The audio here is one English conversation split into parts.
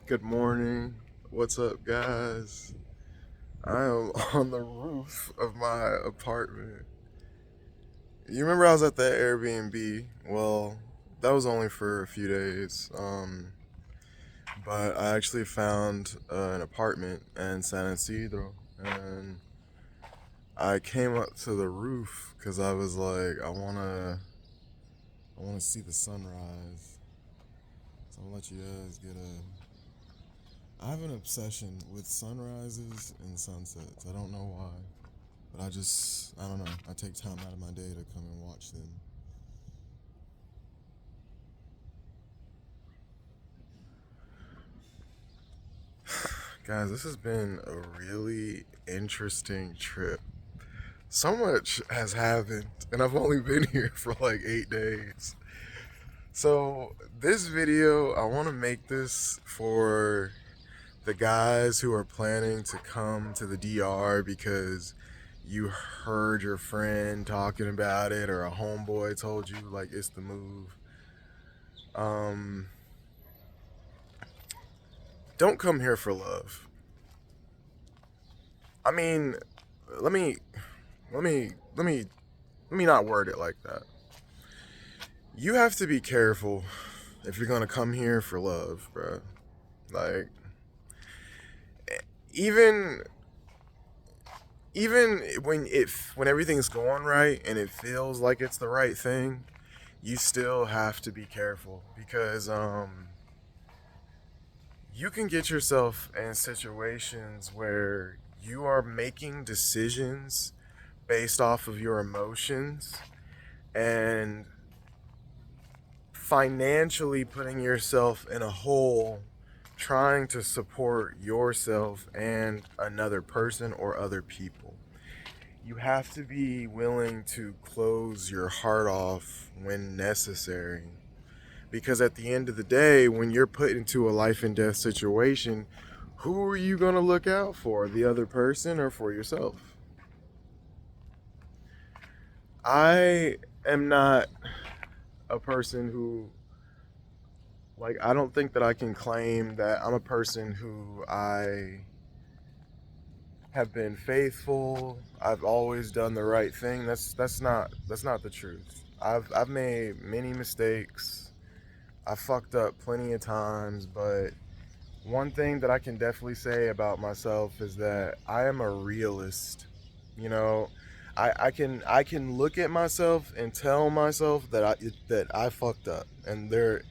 Good morning. What's up, guys? I am on the roof of my apartment. You remember I was at that Airbnb? Well, that was only for a few days. But I actually found an apartment in San Isidro, and I came up to the roof because I was like, I wanna see the sunrise. So I'm gonna let you guys get a. I have an obsession with sunrises and sunsets. I don't know why. But I don't know. I take time out of my day to come and watch them. Guys, this has been a really interesting trip. So much has happened, and I've only been here for like 8 days. So, this video, I want to make this for the guys who are planning to come to the DR because you heard your friend talking about it or a homeboy told you like it's the move. Um, don't come here for love. I mean, let me let me let me let me not word it like that. You have to be careful if you're gonna come here for love, bro. Like even even when everything's going right and it feels like it's the right thing, you still have to be careful because you can get yourself in situations where you are making decisions based off of your emotions and financially putting yourself in a hole trying to support yourself and another person or other people. You have to be willing to close your heart off when necessary. Because at the end of the day, when you're put into a life and death situation, who are you going to look out for? The other person or for yourself? I am not a person who I don't think that I can claim that I'm a person who I have been faithful. I've always done the right thing. That's not the truth. I've made many mistakes. I fucked up plenty of times, but one thing that I can definitely say about myself is that I am a realist. You know, I can look at myself and tell myself that I fucked up, and there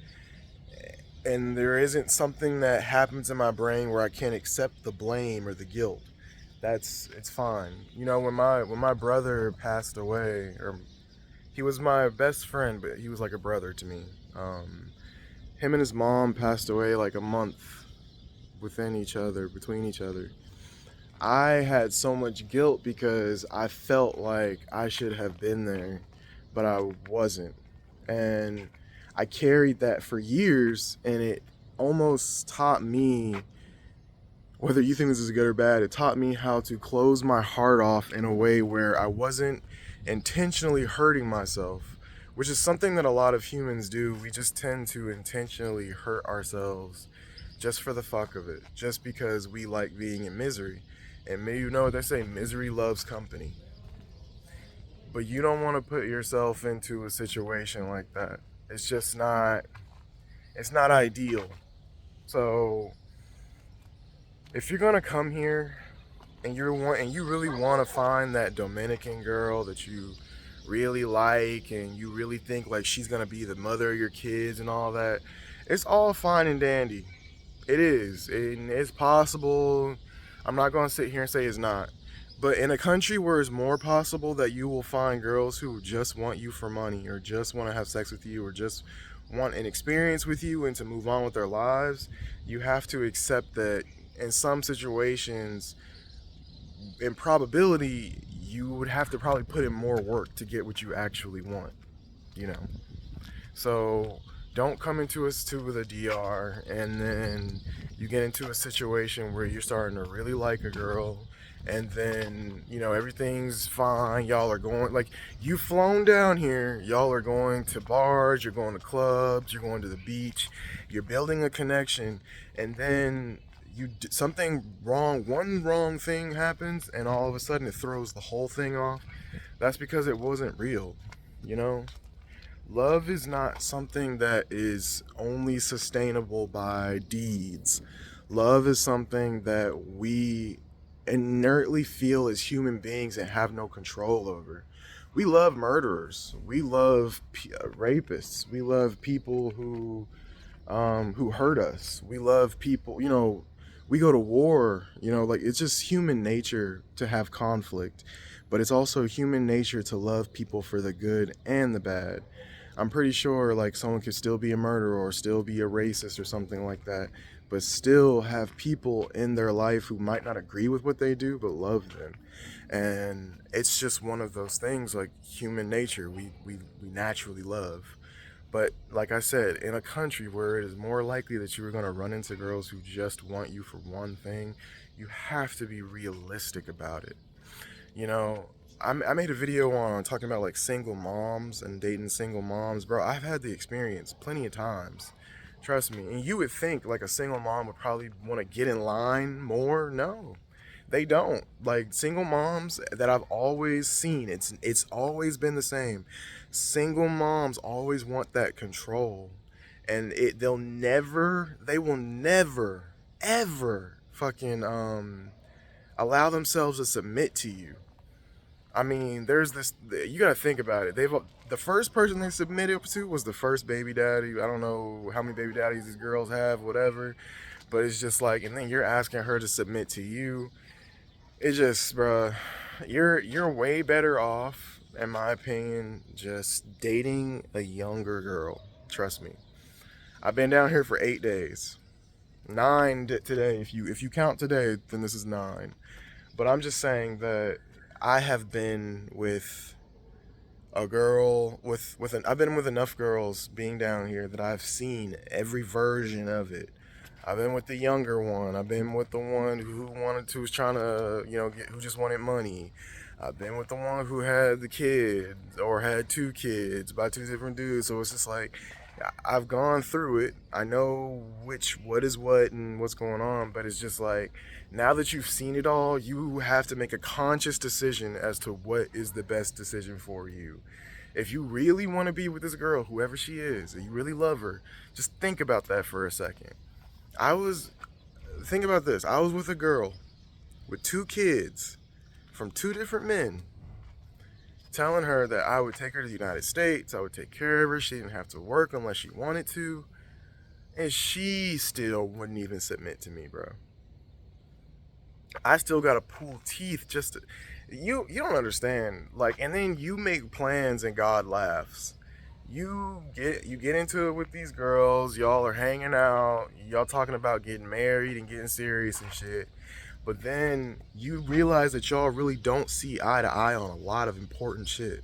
isn't something that happens in my brain where I can't accept the blame or the guilt. It's fine. You know, when my brother passed away, or he was my best friend, but he was like a brother to me. Him and his mom passed away like a month between each other. I had so much guilt because I felt like I should have been there, but I wasn't. And I carried that for years, and it almost taught me, whether you think this is good or bad, it taught me how to close my heart off in a way where I wasn't intentionally hurting myself, which is something that a lot of humans do. We just tend to intentionally hurt ourselves just for the fuck of it, just because we like being in misery. And maybe you know what they say, misery loves company. But you don't want to put yourself into a situation like that. It's just not it's not ideal. So if you're gonna come here and you really want to find that Dominican girl that you really like and you really think like she's gonna be the mother of your kids and all that, it's all fine and dandy. It is. And it's possible. I'm not gonna sit here and say it's not. But in a country where it's more possible that you will find girls who just want you for money or just want to have sex with you or just want an experience with you and to move on with their lives, you have to accept that in some situations, in probability, you would have to probably put in more work to get what you actually want, you know? So don't come into us to with a DR and then you get into a situation where you're starting to really like a girl and then, you know, everything's fine. Y'all are going, like, you've flown down here, y'all are going to bars, you're going to clubs, you're going to the beach, you're building a connection, and then something wrong, one wrong thing happens, and all of a sudden it throws the whole thing off. That's because it wasn't real, you know? Love is not something that is only sustainable by deeds. Love is something that we inertly feel as human beings and have no control over. We love murderers. We love rapists. We love people who hurt us. We love people. You know, we go to war. You know, like, it's just human nature to have conflict, but it's also human nature to love people for the good and the bad. I'm pretty sure like someone could still be a murderer or still be a racist or something like that, but still have people in their life who might not agree with what they do but love them. And it's just one of those things, like human nature. We naturally love. But like I said, in a country where it is more likely that you are going to run into girls who just want you for one thing, you have to be realistic about it. You know, I made a video on talking about like single moms and dating single moms. Bro, I've had the experience plenty of times. Trust me. And you would think like a single mom would probably want to get in line more. No, they don't. Like single moms that I've always seen, it's always been the same. Single moms always want that control. And they will never, ever fucking allow themselves to submit to you. I mean, there's this. You gotta think about it. The first person they submitted to was the first baby daddy. I don't know how many baby daddies these girls have, whatever. But it's just like, and then you're asking her to submit to you. It just, bruh, you're way better off, in my opinion, just dating a younger girl. Trust me. I've been down here for 8 days. 9 today. If you count today, then this is 9. But I'm just saying that I have been with a girl I've been with enough girls being down here that I've seen every version of it. I've been with the younger one. I've been with the one who was trying to, who just wanted money. I've been with the one who had the kid or had 2 kids by 2 different dudes. So it's just like, I've gone through it. I know what is what and what's going on, but it's just like, now that you've seen it all, you have to make a conscious decision as to what is the best decision for you. If you really want to be with this girl, whoever she is, and you really love her, just think about that for a second. Think about this. I was with a girl with 2 kids from 2 different men, telling her that I would take her to the United States, I would take care of her, she didn't have to work unless she wanted to, and she still wouldn't even submit to me, bro. I still gotta pull teeth just to, you don't understand. Like, and then you make plans and God laughs. You get into it with these girls, y'all are hanging out, y'all talking about getting married and getting serious and shit. But then you realize that y'all really don't see eye to eye on a lot of important shit.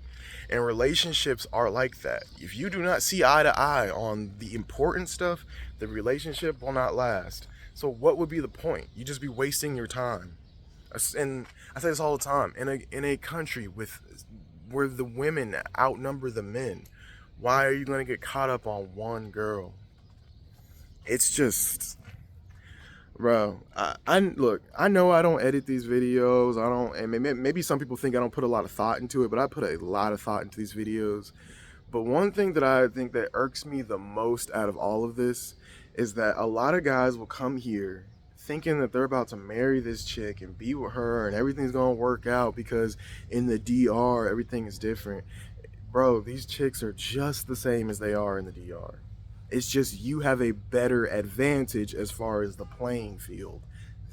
And relationships are like that. If you do not see eye to eye on the important stuff, the relationship will not last. So what would be the point? You just be wasting your time. And I say this all the time. In a country where the women outnumber the men, why are you going to get caught up on one girl? It's just, bro. Look. I know I don't edit these videos. I don't, and maybe some people think I don't put a lot of thought into it, but I put a lot of thought into these videos. But one thing that I think that irks me the most out of all of this is that a lot of guys will come here thinking that they're about to marry this chick and be with her and everything's gonna work out because in the DR everything is different. Bro, these chicks are just the same as they are in the DR. It's just you have a better advantage as far as the playing field.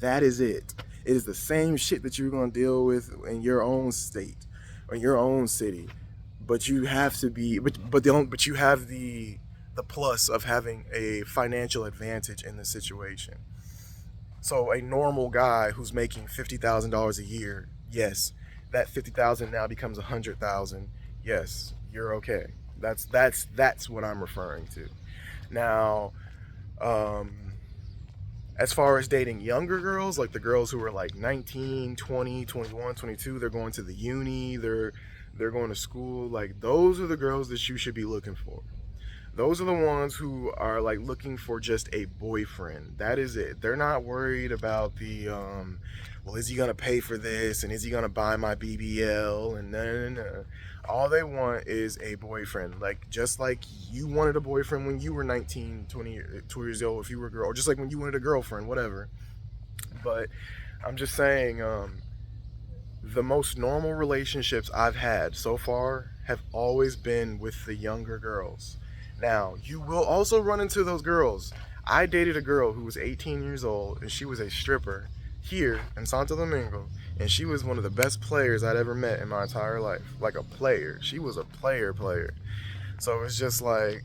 That is it. It is the same shit that you're going to deal with in your own state or in your own city. But you have to be, but you have the plus of having a financial advantage in the situation. So a normal guy who's making $50,000 a year, yes, that 50,000 now becomes 100,000. Yes, you're okay. That's what I'm referring to. Now, As far as dating younger girls, like the girls who are like 19, 20, 21, 22, they're going to the uni, they're going to school, like those are the girls that you should be looking for. Those are the ones who are like looking for just a boyfriend. That is it. They're not worried about the well, is he gonna pay for this and is he gonna buy my BBL and no. All they want is a boyfriend. Like just like you wanted a boyfriend when you were 19, 20, 2 years old if you were a girl, or just like when you wanted a girlfriend, whatever. But I'm just saying, the most normal relationships I've had so far have always been with the younger girls. Now, you will also run into those girls. I dated a girl who was 18 years old and she was a stripper here in Santo Domingo, and she was one of the best players I'd ever met in my entire life. Like a player. She was a player. So it's just like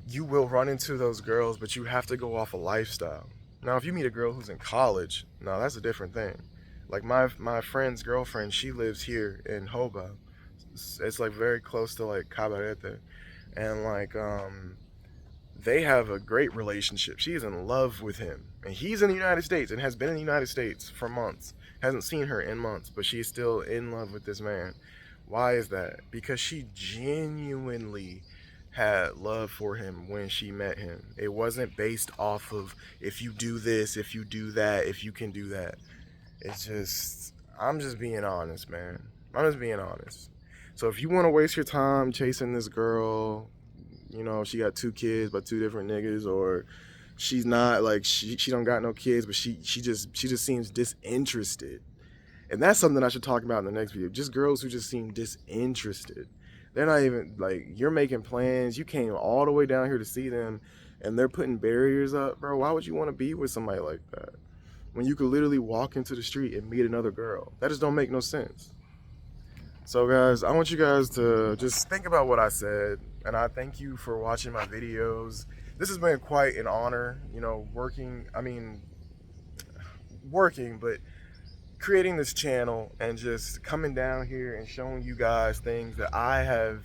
you will run into those girls, but you have to go off a lifestyle. Now, if you meet a girl who's in college, no, that's a different thing. Like my friend's girlfriend, she lives here in Hoba. It's like very close to like Cabarete, and like they have a great relationship. She's in love with him, and he's in the United States and has been in the United States for months. Hasn't seen her in months, but she's still in love with this man. Why is that? Because she genuinely had love for him when she met him. It wasn't based off of if you do this, if you do that, if you can do that. It's just, I'm just being honest, man. I'm just being honest. So if you want to waste your time chasing this girl, you know, she got 2 kids by 2 different niggas, or she's not like she don't got no kids, but she just seems disinterested. And that's something I should talk about in the next video. Just girls who just seem disinterested. They're not even like, you're making plans. You came all the way down here to see them, and they're putting barriers up, bro. Why would you want to be with somebody like that when you could literally walk into the street and meet another girl? That just don't make no sense. So guys, I want you guys to just think about what I said, and I thank you for watching my videos. This has been quite an honor, you know, working, but creating this channel and just coming down here and showing you guys things that I have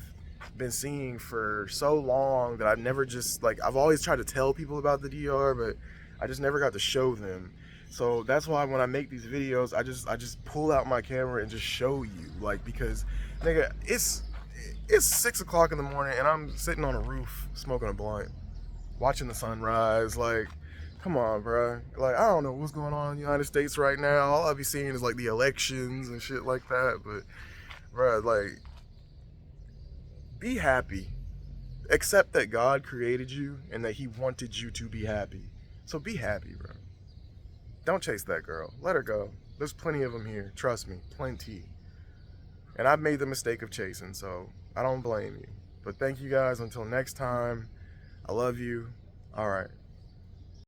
been seeing for so long that I've never just, like, I've always tried to tell people about the DR, but I just never got to show them. So that's why when I make these videos, I just pull out my camera and just show you, like, because nigga, it's 6 o'clock in the morning and I'm sitting on a roof smoking a blunt, watching the sunrise. Like, come on, bro. Like, I don't know what's going on in the United States right now. All I'll be seeing is like the elections and shit like that. But, bro, like, be happy. Accept that God created you and that He wanted you to be happy. So be happy, bro. Don't chase that girl. Let her go. There's plenty of them here. Trust me. Plenty. And I've made the mistake of chasing, so I don't blame you. But thank you guys. Until next time, I love you. All right.